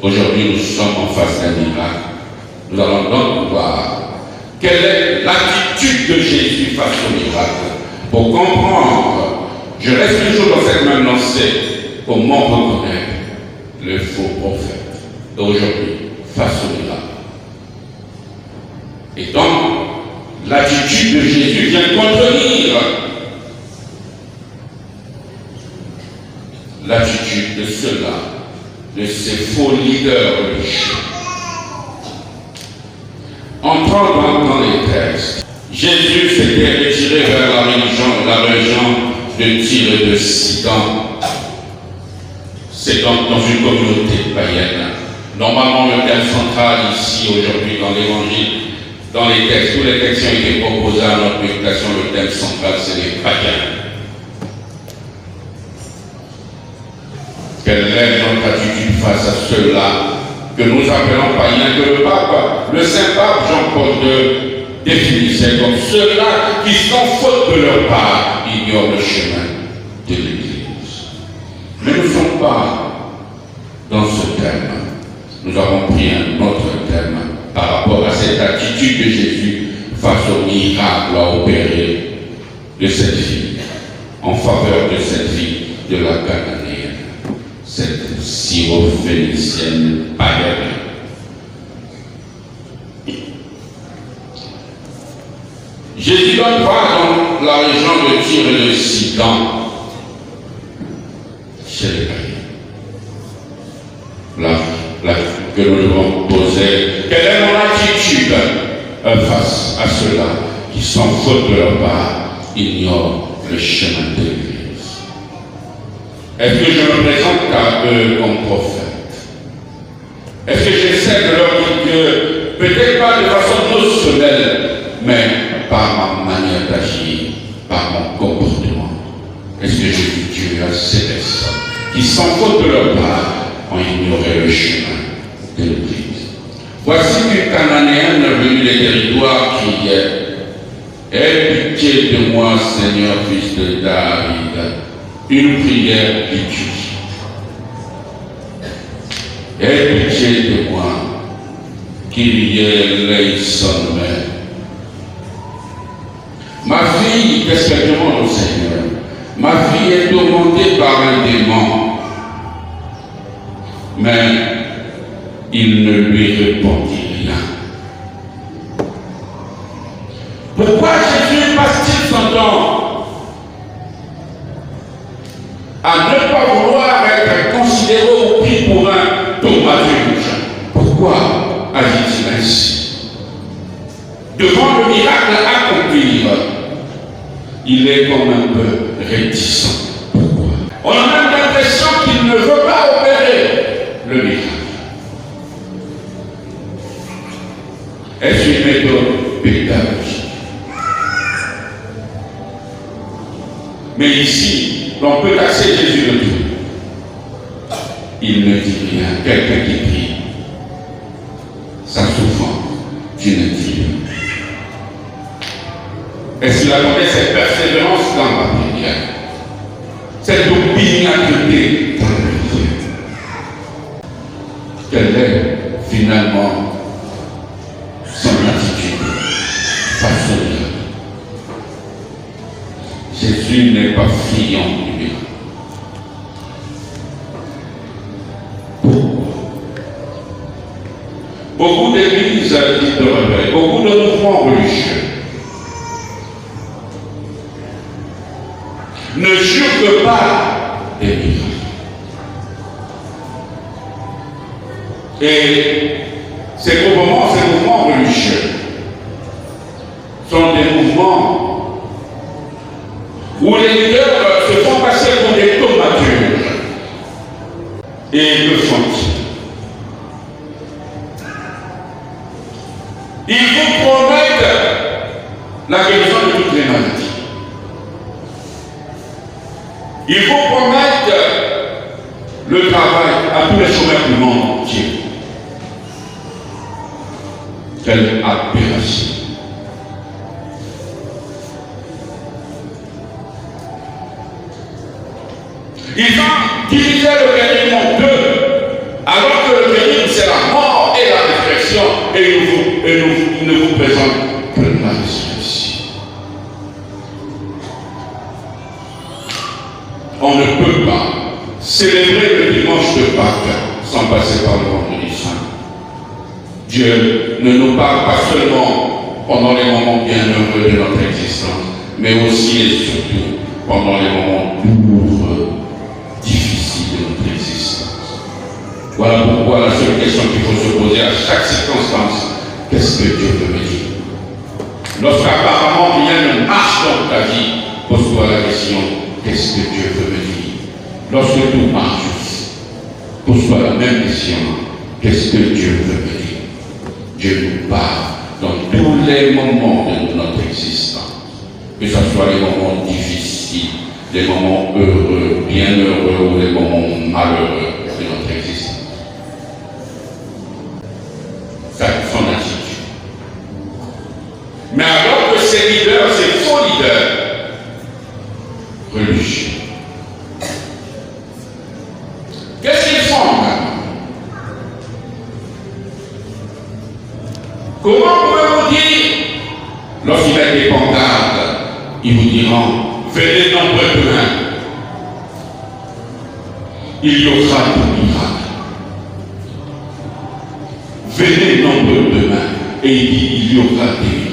Aujourd'hui, nous sommes en face d'un miracle. Nous allons donc voir quelle est l'attitude de Jésus face au miracle. Pour comprendre, je reste toujours dans cette même lancée. Comment reconnaître le faux prophète d'aujourd'hui face au miracle? Et donc, l'attitude de Jésus vient contredire l'attitude de ceux-là, de ces faux leaders religieux. Entrant dans les textes, Jésus s'était retiré vers la région de Tyr et de Sidon. C'est donc dans une communauté païenne. Normalement, le thème central ici, aujourd'hui, dans l'Évangile, dans les textes, tous les textes ont été proposés à notre méditation, le thème central, c'est les païens. Quelle est notre attitude face à ceux-là que nous appelons païens, que le Saint-Pape Jean-Paul II définissait comme ceux-là qui, sans faute de leur part, ignorent le chemin de l'Église. Mais nous ne sommes pas dans ce thème. Nous avons pris un autre thème par rapport à cette attitude de Jésus face au miracle à opérer de cette fille, en faveur de cette fille de la Cananéenne, cette syrophénicienne païenne. Jésus donc va dans la région de Tyr et de Sidon, chez les païens. Là, que nous devons poser, quelle est mon attitude face à ceux-là qui, sans faute de leur part, ignorent le chemin de l'Église? Est-ce que je me présente à eux comme prophète? Est-ce que j'essaie de leur dire que, peut-être pas de façon notionnelle, mais par ma manière d'agir, par mon comportement? Est-ce que je dis Dieu à ces personnes qui, sans faute de leur part, ont ignoré le chemin de l'Église? Voici qu'une Cananéenne venue des territoires criait: aie pitié de moi, Seigneur, fils de David. Une prière liturgique. Aie pitié de moi, Kyrie eleison. Ma fille, qu'est-ce qu'elle demande au Seigneur? Ma fille est tourmentée par un démon. Mais il ne lui répondit rien. Pourquoi Jésus passe-t-il son temps à ne pas vouloir être considéré ou pris pour un thaumaturge? Pourquoi agit-il ainsi? Devant le miracle à accomplir, il est comme un peu réticent. Pourquoi? On a même l'impression qu'il ne veut pas opérer le miracle. Est-ce une méthode pédagogique? Mais ici, l'on peut taxer Jésus de tout. Il ne dit rien. Quelqu'un qui prie, sa souffrance, tu ne dis rien. Est-ce qu'il attendait cette persévérance dans la prière? Cette opiniâtreté dans la prière? Quelle est finalement son attitude face au miracle? Jésus n'est pas friand du miracle. Pourquoi? Beaucoup d'églises dites de réveil, beaucoup de mouvements religieux ne jurent pas des miracles. Et ces mouvements religieux sont des mouvements où les leaders se font passer pour des thaumaturges. Et que font-ils? Ils vous promettent la guérison de toutes les maladies. Ils vous promettent le travail à tous les chômeurs du monde entier. Quelle aberration! Ils ont divisé le guérison en deux, alors que le guérison célébrer le dimanche de Pâques sans passer par le vendredi saint. Dieu ne nous parle pas seulement pendant les moments bienheureux de notre existence, mais aussi et surtout pendant les moments douloureux, difficiles de notre existence. Voilà pourquoi la seule question qu'il faut se poser à chaque circonstance, qu'est-ce que Dieu veut me dire? Lorsqu'apparemment rien ne marche dans ta vie, pose-toi la question, qu'est-ce que Dieu veut me dire? Lorsque tout marche, pose-toi la même question, qu'est-ce que Dieu veut me dire? Dieu nous parle dans tous les moments de notre existence, que ce soit les moments difficiles, les moments heureux, bienheureux ou les moments malheureux de notre existence. C'est son attitude. Mais alors que ces leaders, ces faux leaders religieux, qu'est-ce qu'ils font maintenant? Comment pouvez-vous dire, lorsqu'il a des pancardes, ils vous diront, venez nombreux demain, il y aura des miracles. Venez nombreux demain, et il dit, il y aura des miracles.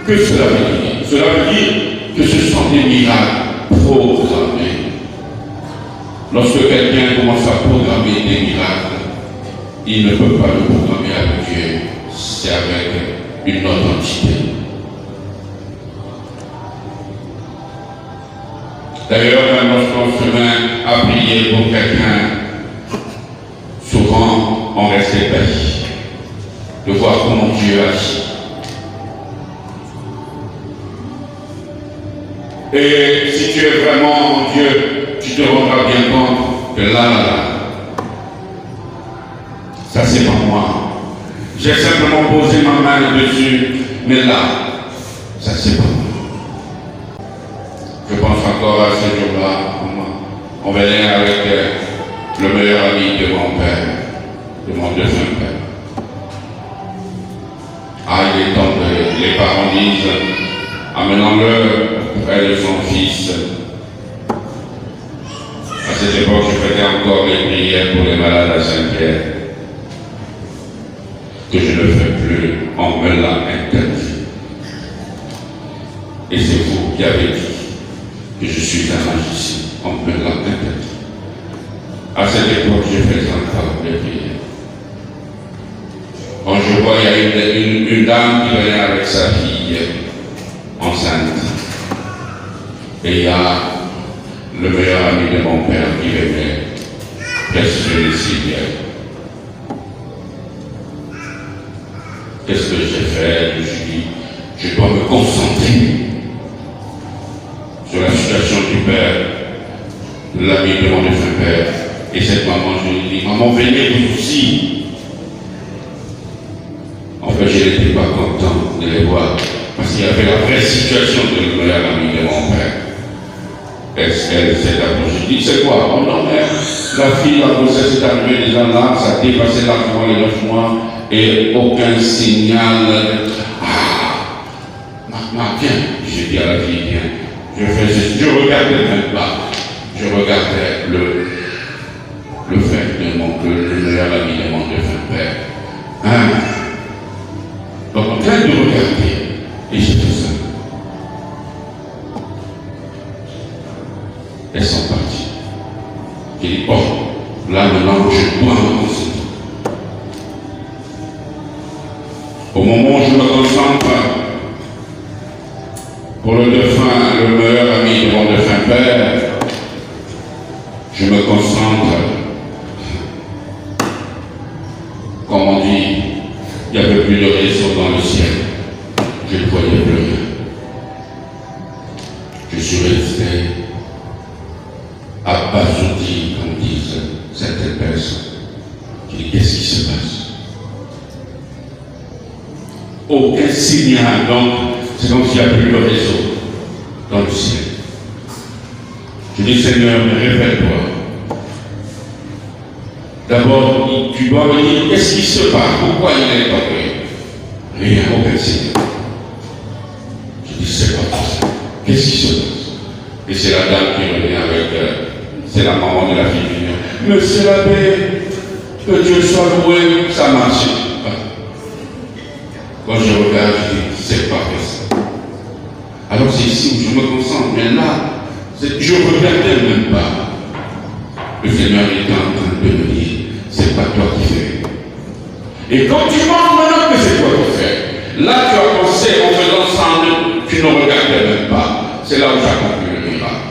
Que cela veut dire? Cela veut dire que ce sont des miracles programmés. Lorsque quelqu'un commence à programmer des miracles, il ne peut pas le programmer avec Dieu. C'est avec une autre entité. D'ailleurs, même lorsqu'on se met à prier pour quelqu'un, souvent on reste ébahi de voir comment Dieu agit. Et si tu es vraiment Dieu, tu te rendras bien compte que là, ça c'est pas moi. J'ai simplement posé ma main dessus, mais là, ça c'est pas moi. Je pense encore à ce jour-là, on venait avec le meilleur ami de mon père, de mon deuxième père. Ah, il est temps que les parents disent, amenons-le près de son fils. À cette époque, je faisais encore les prières pour les malades à Saint-Pierre, que je ne fais plus, on me l'a interdit. Et c'est vous qui avez dit que je suis un magicien, on me l'a interdit. À cette époque, je faisais encore les prières. Quand je vois, il y a une dame qui venait avec sa fille enceinte. Et il y a le meilleur ami de mon père qui venait presque les cimetières. Qu'est-ce que j'ai fait? Je me suis dit, je dois me concentrer sur la situation du père, de l'ami de mon défunt père. Et cette maman, je lui ai dit, maman, venez vous aussi. En fait, je n'étais pas content de les voir, parce qu'il y avait la vraie situation de le meilleur ami de mon père. Est-ce qu'elle s'est approchée? Je dis, c'est quoi? Oh non, mais la fille, la grossesse est arrivée déjà là, ça a dépassé largement les 9 mois, et aucun signal. Viens. J'ai dit à la fille, viens. Je regardais même pas. Je regardais le frère de le meilleur ami de mon défunt père. Donc en train de regarder, et j'ai fait ça. Elles sont parties. J'ai dit, oh, là maintenant, je dois me concentrer. Au moment où je me concentre pour le défunt, le meilleur ami de mon défunt père, je me concentre. Comme on dit, il n'y avait plus de réseau dans le ciel. Je ne voyais plus rien. Je suis resté abasourdi, comme disent certaines personnes. Je dis, qu'est-ce qui se passe? Aucun signal, donc c'est comme s'il n'y a plus de réseau dans le ciel. Je dis, Seigneur, mais révèle-toi. D'abord, tu dois me dire, qu'est-ce qui se passe? Pourquoi il est tombé? Rien, aucun signal. Je dis, c'est pas ça. Qu'est-ce qui se passe? Et c'est la dame qui revient avec C'est la maman de la fille qui dit, Monsieur l'abbé, que Dieu soit loué, ça marche. Quand je regarde, je dis, c'est pas ça. Alors c'est ici où je me concentre. Mais là, je ne regardais même pas. Le Seigneur était en train de me dire, c'est pas toi qui fais. Et quand tu penses maintenant que c'est toi qui fais, là tu as pensé en faisant ça, tu ne regardais même pas. C'est là où tu as compris le miracle.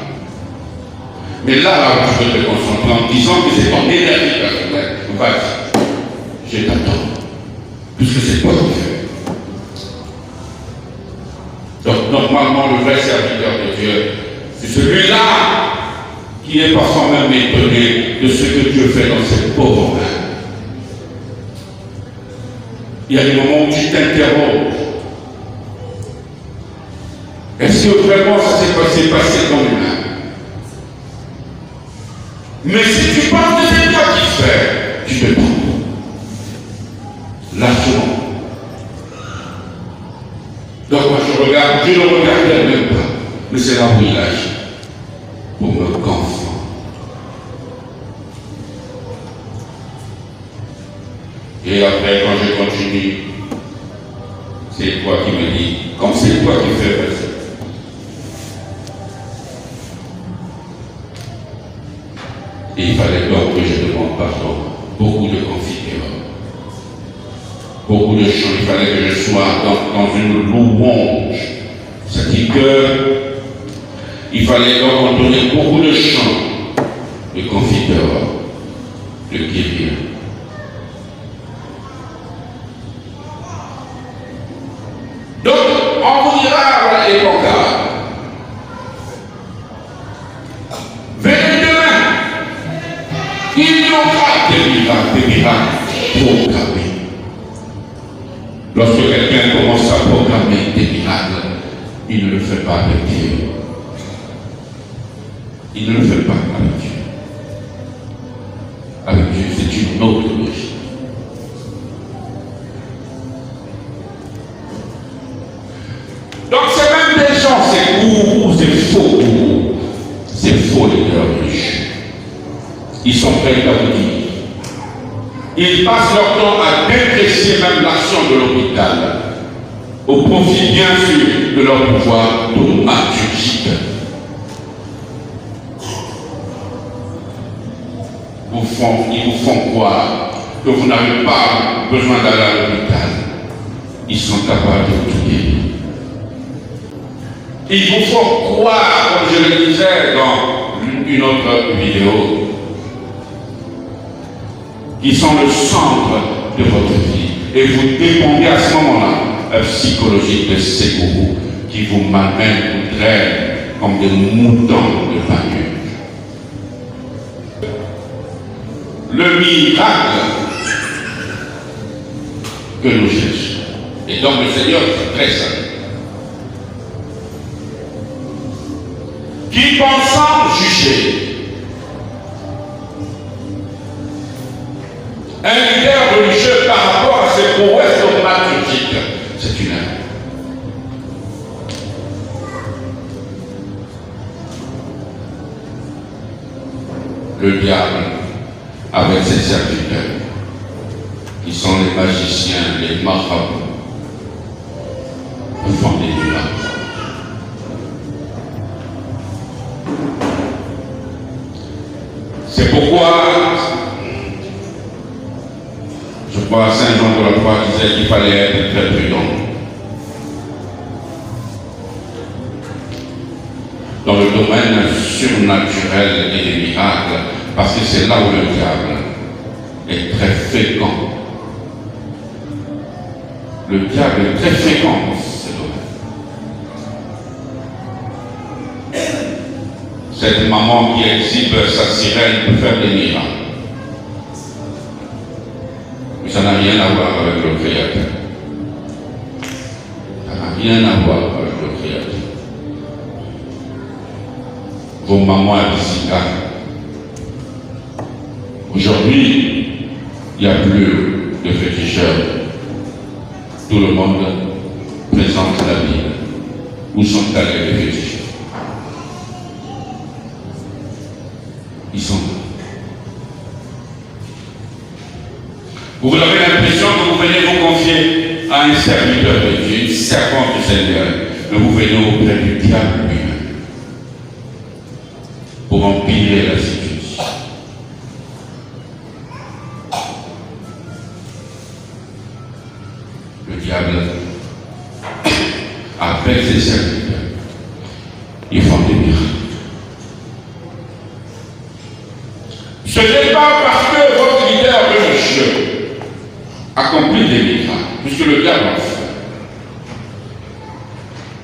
Mais là tu peux te concentrer en disant que c'est ton énergie personnelle. Vas-y, je t'attends. Puisque c'est toi qui fais. Donc normalement le vrai serviteur de Dieu, c'est celui-là qui est parfois même étonné de ce que Dieu fait dans ses pauvres mains. Il y a des moments où tu t'interroges. Est-ce que vraiment ça s'est passé comme humain? Mais si tu penses que c'est toi qui fais, tu te trompes. Largement. Donc moi je regarde, je ne regardais même pas. Mais c'est là où il agit. Pour me confondre. Et après, quand je continue, c'est toi qui me dis, comme c'est toi qui fais passer. Et il fallait donc que je demande pardon. Beaucoup de confitures. Beaucoup de chants. Il fallait que je sois dans une louange. C'est-à-dire que il fallait donc entonner beaucoup de chants de confiteurs, de guérir. Donc, on vous dira à l'époque, venez demain, il y aura des miracles programmés. Lorsque quelqu'un commence à programmer des miracles, il ne le fait pas avec Dieu. Il ne le fait pas avec Dieu. Avec Dieu, c'est une autre logique. Donc c'est même des gens, c'est gourous, c'est faux gourous, c'est faux leaders riches. Ils sont prêts à vous dire. Ils passent leur temps à déprécier même l'action de l'hôpital, au profit bien sûr de leur pouvoir thaumaturgique. Ils vous font croire que vous n'avez pas besoin d'aller à l'hôpital. Ils sont capables de tout guérir. Il vous faut croire, comme je le disais dans une autre vidéo, qu'ils sont le centre de votre vie. Et vous dépendez à ce moment-là psychologique de ces gourous qui vous malmènent, vous traînent comme des moutons de pâture. Le miracle que nous cherchons. Et donc le Seigneur est très simple. Qui pensant juger un leader religieux par rapport à ses prouesses thaumaturgiques, c'est une erreur. Le diable, avec ses serviteurs, qui sont les magiciens, les marabouts, font des miracles. C'est pourquoi, je crois, Saint Jean de la Croix disait qu'il fallait être très prudent dans le domaine surnaturel et des miracles, parce que c'est là où le diable est très fécond. Le diable est très fécond dans ce domaine. Cette maman qui exhibe sa sirène peut faire des miracles. Mais ça n'a rien à voir avec le Créateur. Ça n'a rien à voir avec le Créateur. Vos mamans à Bissika. Aujourd'hui, il n'y a plus de féticheurs. Tout le monde présente la Bible. Où sont allés les féticheurs? Ils Vous avez l'impression que vous venez vous confier à un serviteur de Dieu, une servante du Seigneur, mais vous venez auprès du diable lui-même pour empirer la situation. Le diable appelle ses serviteurs. Ils font des miracles. Ce n'est pas parce que votre leader religieux accomplit des miracles, puisque le diable en fait.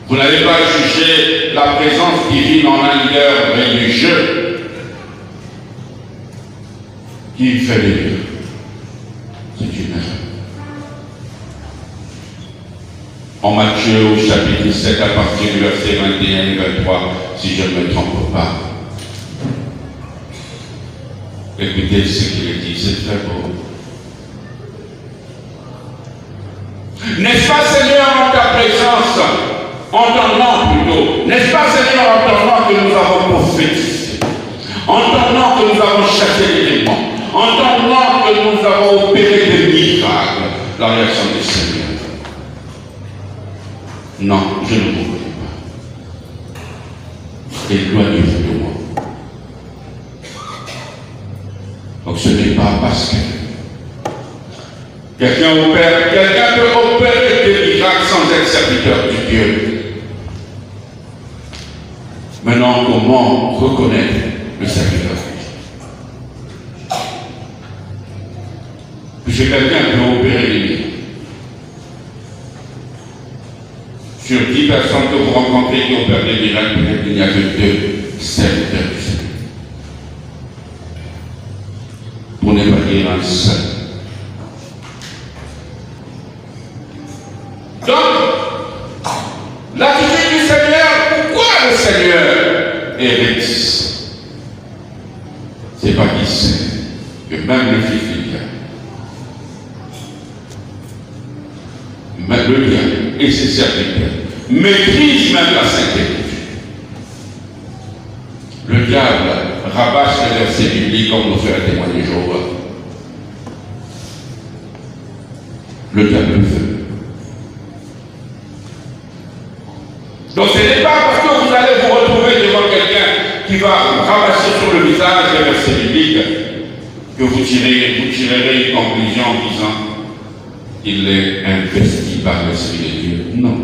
Vous n'allez pas juger la présence divine en un leader religieux qui fait des miracles. C'est une erreur. En Matthieu au chapitre 7, à partir du verset 21 et 23, si je ne me trompe pas. Écoutez ce qu'il est dit, c'est très beau. N'est-ce pas, Seigneur, en ta présence, entendant plutôt, n'est-ce pas, Seigneur, entendant que nous avons prophétisé, entendant que nous avons chassé les démons, entendant que nous avons opéré des miracles, la réaction du Seigneur. Non, je ne vous connais pas. Éloignez-vous de moi. Donc ce n'est pas parce que quelqu'un peut opérer des miracles sans être serviteur de Dieu. Maintenant, comment reconnaître le serviteur de Dieu? Puisque quelqu'un peut opérer des miracles. Sur 10 personnes que vous rencontrez qui opèrent des miracles, peut-être qu'il n'y a que 2 serviteurs du Seigneur. Pour ne pas dire un seul. Donc, l'attitude du Seigneur, pourquoi le Seigneur est réticent? C'est pas qu'il sait que même le Fils du diable, même le diable et ses serviteurs maîtrisent même la sainteté. Le diable rabâche les versets bibliques comme nous fait témoigner Job. Le diable le fait. Donc ce n'est pas parce que vous allez vous retrouver devant quelqu'un qui va rabâcher sur le visage les versets bibliques que vous tirerez une conclusion en disant qu'il est investi par l'Esprit de Dieu. Non.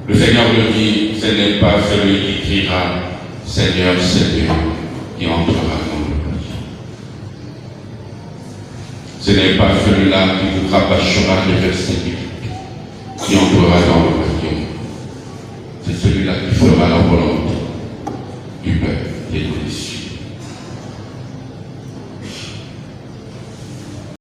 Le Seigneur le dit, ce n'est pas celui qui criera Seigneur, Seigneur, qui entrera dans le paradis. Ce n'est pas celui-là qui vous rabâchera les versets bibliques qui entrera dans le paradis. C'est celui-là qui fera la volonté